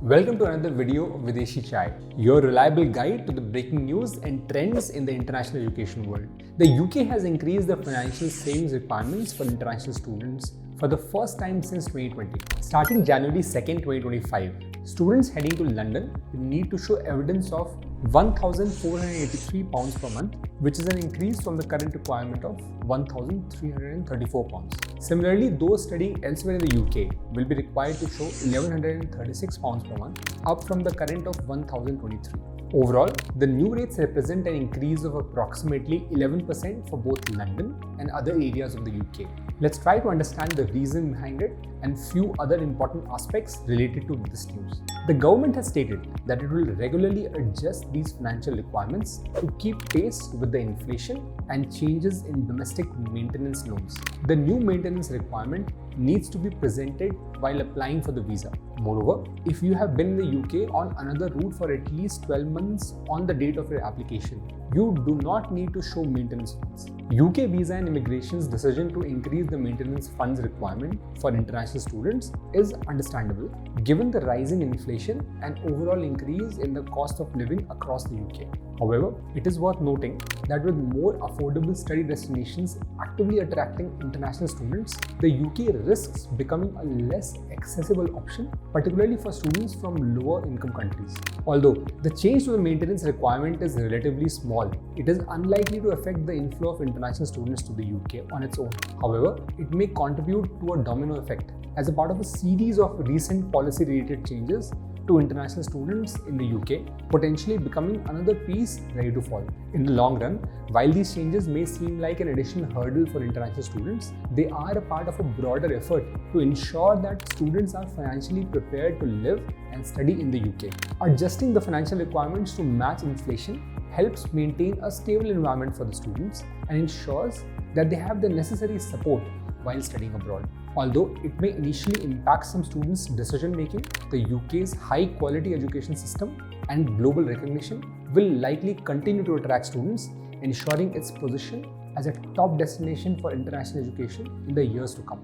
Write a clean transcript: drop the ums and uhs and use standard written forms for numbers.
Welcome to another video of Videshi Chai, your reliable guide to the breaking news and trends in the international education world. The UK has increased the financial savings requirements for international students for the first time since 2020. Starting January 2nd, 2025, students heading to London will need to show evidence of £1,483 per month, which is an increase from the current requirement of £1,334. Similarly, those studying elsewhere in the UK will be required to show £1,136 per month, up from the current of £1,023. Overall, the new rates represent an increase of approximately 11% for both London and other areas of the UK. Let's try to understand the reason behind it and few other important aspects related to this news. The government has stated that it will regularly adjust these financial requirements to keep pace with the inflation and changes in domestic maintenance loans. The new maintenance requirement needs to be presented while applying for the visa. Moreover, if you have been in the UK on another route for at least 12 months on the date of your application, you do not need to show maintenance funds. UK Visa and Immigration's decision to increase the maintenance funds requirement for international students is understandable given the rising inflation and overall increase in the cost of living across the UK. However, it is worth noting that with more affordable study destinations actively attracting international students, the UK risks becoming a less accessible option, particularly for students from lower income countries. Although the change to the maintenance requirement is relatively small, it is unlikely to affect the inflow of international students to the UK on its own. However, it may contribute to a domino effect as a part of a series of recent policy-related changes to international students in the UK, potentially becoming another piece ready to fall. In the long run, while these changes may seem like an additional hurdle for international students, they are a part of a broader effort to ensure that students are financially prepared to live and study in the UK. Adjusting the financial requirements to match inflation helps maintain a stable environment for the students and ensures that they have the necessary support while studying abroad. Although it may initially impact some students' decision-making, the UK's high-quality education system and global recognition will likely continue to attract students, ensuring its position as a top destination for international education in the years to come.